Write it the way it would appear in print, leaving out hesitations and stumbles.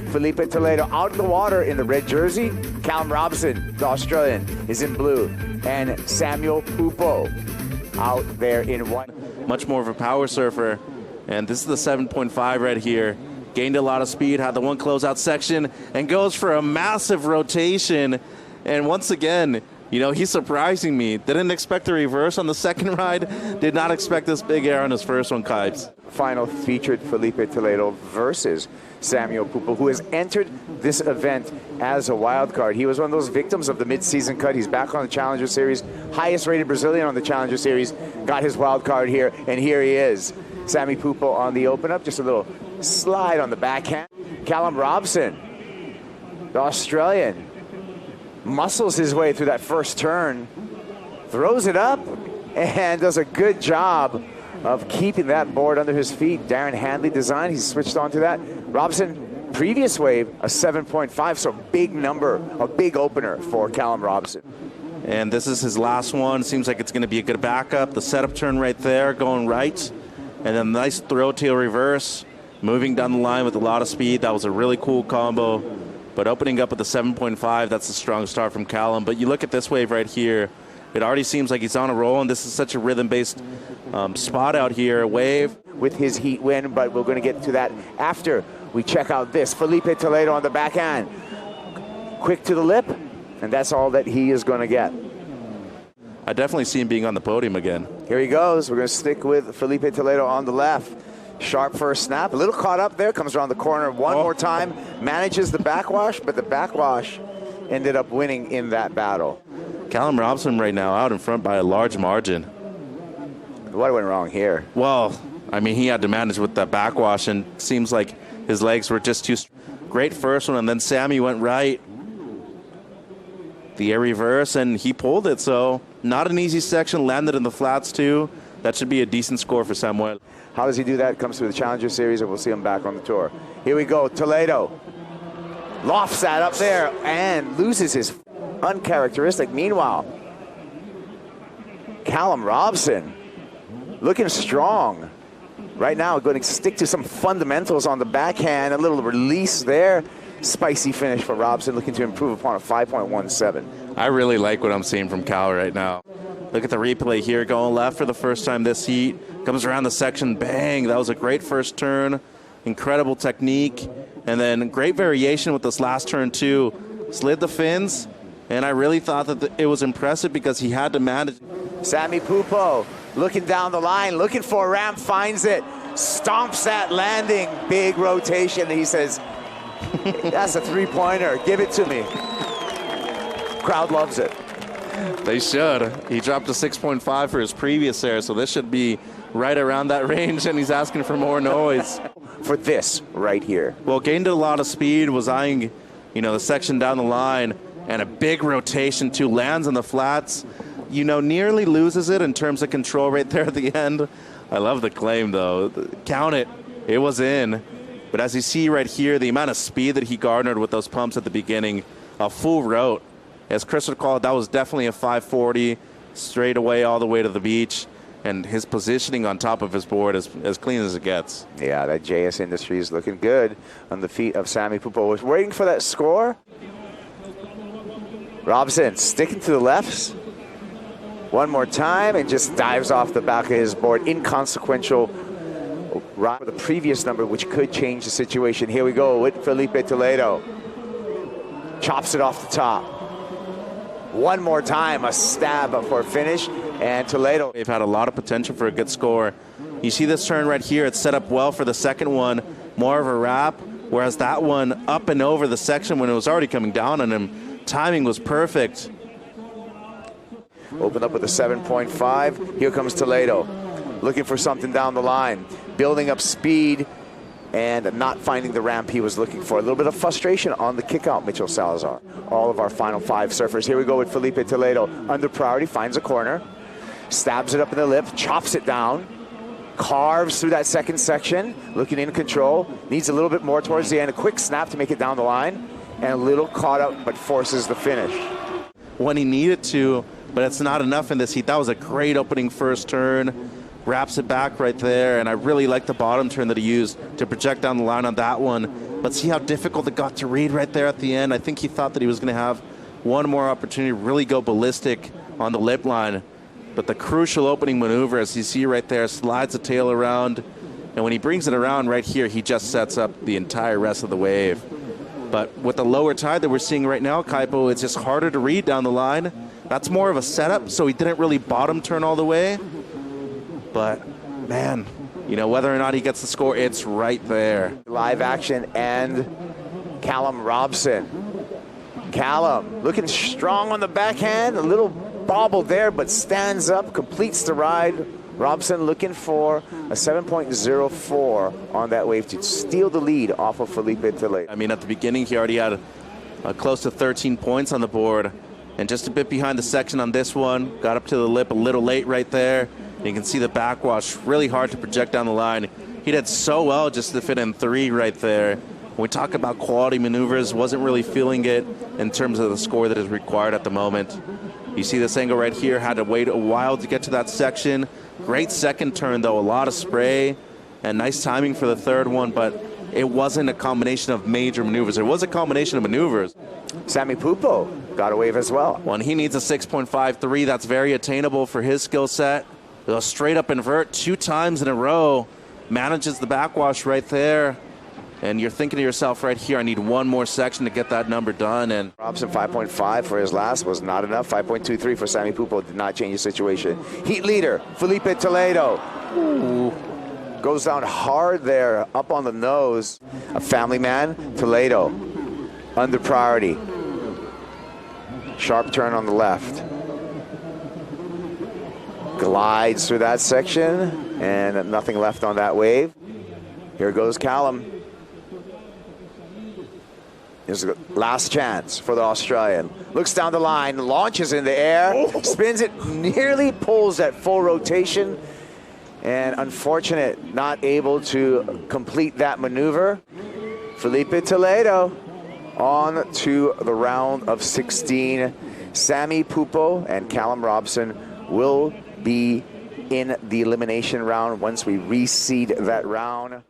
Filipe Toledo out in the water in the red jersey. Callum Robson, the Australian, is in blue. And Samuel Pupo out there in white. Much more of a power surfer. And this is the 7.5 right here. Gained a lot of speed, had the one closeout section, and goes for a massive rotation. And once again, you know, he's surprising me. Didn't expect the reverse on the second ride. Did not expect this big air on his first one, Kipes. Final featured Filipe Toledo versus Samuel Pupo, who has entered this event as a wild card. He was one of those victims of the mid-season cut. He's back on the Challenger Series. Highest rated Brazilian on the Challenger Series. Got his wild card here, and here he is. Sammy Pupo on the open up. Just a little slide on the backhand. Callum Robson, the Australian, muscles his way through that first turn, throws it up, and does a good job of keeping that board under his feet. Darren Handley design, he's switched on to that. Robson, previous wave, a 7.5, so big number, a big opener for Callum Robson. And this is his last one. Seems like it's going to be a good backup. The setup turn right there, going right. And then nice throw tail reverse, moving down the line with a lot of speed. That was a really cool combo. But opening up with the 7.5, that's a strong start from Callum. But you look at this wave right here, it already seems like he's on a roll, and this is such a rhythm-based spot out here, wave. With his heat win, but we're going to get to that after we check out this. Filipe Toledo on the backhand. Quick to the lip, and that's all that he is going to get. I definitely see him being on the podium again. Here he goes. We're going to stick with Filipe Toledo on the left. Sharp first snap, a little caught up there, comes around the corner one more time, manages the backwash, but the backwash ended up winning in that battle. Callum Robson right now out in front by a large margin. What went wrong here? Well, I mean, he had to manage with that backwash, and it seems like his legs were just too great first one, and then Sammy went right. The air reverse, and he pulled it, so not an easy section, landed in the flats too. That should be a decent score for Samuel. How does he do that? Comes through the Challenger Series, and we'll see him back on the tour. Here we go, Toledo. Lofts that up there and loses his uncharacteristic. Meanwhile, Callum Robson looking strong. Right now, going to stick to some fundamentals on the backhand. A little release there. Spicy finish for Robson, looking to improve upon a 5.17. I really like what I'm seeing from Cal right now. Look at the replay here, going left for the first time this heat. Comes around the section, bang. That was a great first turn. Incredible technique. And then great variation with this last turn too. Slid the fins, and I really thought that it was impressive because he had to manage. Sammy Pupo looking down the line, looking for a ramp, finds it, stomps that landing, big rotation, and he says, that's a three-pointer, give it to me. Crowd loves it. They should. He dropped a 6.5 for his previous air, so this should be right around that range, and he's asking for more noise. For this right here. Well, gained a lot of speed, was eyeing, you know, the section down the line, and a big rotation too, lands on the flats. You know, nearly loses it in terms of control right there at the end. I love the claim, though. Count it. It was in. But as you see right here, the amount of speed that he garnered with those pumps at the beginning, a full rote. As Chris would call it, that was definitely a 540, straight away all the way to the beach. And his positioning on top of his board is as clean as it gets. Yeah, that JS Industries is looking good on the feet of Sammy Pupo. Was waiting for that score. Robson sticking to the lefts. One more time and just dives off the back of his board. Inconsequential ride for the previous number, which could change the situation. Here we go with Filipe Toledo. Chops it off the top. One more time, a stab for a finish, and Toledo. They've had a lot of potential for a good score. You see this turn right here, it's set up well for the second one, more of a wrap, whereas that one up and over the section when it was already coming down on him. Timing was perfect. Open up with a 7.5. Here comes Toledo, looking for something down the line, building up speed, and not finding the ramp he was looking for. A little bit of frustration on the kick out, Mitchell Salazar. All of our final five surfers. Here we go with Filipe Toledo. Under priority, finds a corner, stabs it up in the lip, chops it down, carves through that second section, looking in control, needs a little bit more towards the end, a quick snap to make it down the line, and a little caught up, but forces the finish. When he needed to, but it's not enough in this heat. That was a great opening first turn. Wraps it back right there, and I really like the bottom turn that he used to project down the line on that one. but see how difficult it got to read right there at the end. I think he thought that he was going to have one more opportunity to really go ballistic on the lip line. But the crucial opening maneuver, as you see right there, slides the tail around. And when he brings it around right here, he just sets up the entire rest of the wave. But with the lower tide that we're seeing right now, Kaipo, it's just harder to read down the line. That's more of a setup, so he didn't really bottom turn all the way. But, man, you know, whether or not he gets the score, it's right there. Live action and Callum Robson. Callum looking strong on the backhand, a little bobble there, but stands up, completes the ride. Robson looking for a 7.04 on that wave to steal the lead off of Filipe Toledo. I mean, at the beginning, he already had close to 13 points on the board. And just a bit behind the section on this one. Got up to the lip a little late right there. And you can see the backwash, really hard to project down the line. He did so well just to fit in 3 right there. When we talk about quality maneuvers, wasn't really feeling it in terms of the score that is required at the moment. You see this angle right here, had to wait a while to get to that section. Great second turn, though, a lot of spray, and nice timing for the third one, but it wasn't a combination of major maneuvers. It was a combination of maneuvers. Samuel Pupo got a wave as well. When he needs a 6.53, that's very attainable for his skill set. He'll straight up invert 2 times in a row, manages the backwash right there. And you're thinking to yourself right here, I need one more section to get that number done. And Robson 5.5 for his last was not enough. 5.23 for Samuel Pupo did not change the situation. Heat leader, Filipe Toledo. Ooh. Goes down hard there, up on the nose. A family man, Toledo, under priority. Sharp turn on the left. Glides through that section, and nothing left on that wave. Here goes Callum. Here's the last chance for the Australian. Looks down the line, launches in the air, spins it, nearly pulls at full rotation, and unfortunate, not able to complete that maneuver. Filipe Toledo on to the round of 16. Sammy Pupo and Callum Robson will be in the elimination round once we reseed that round.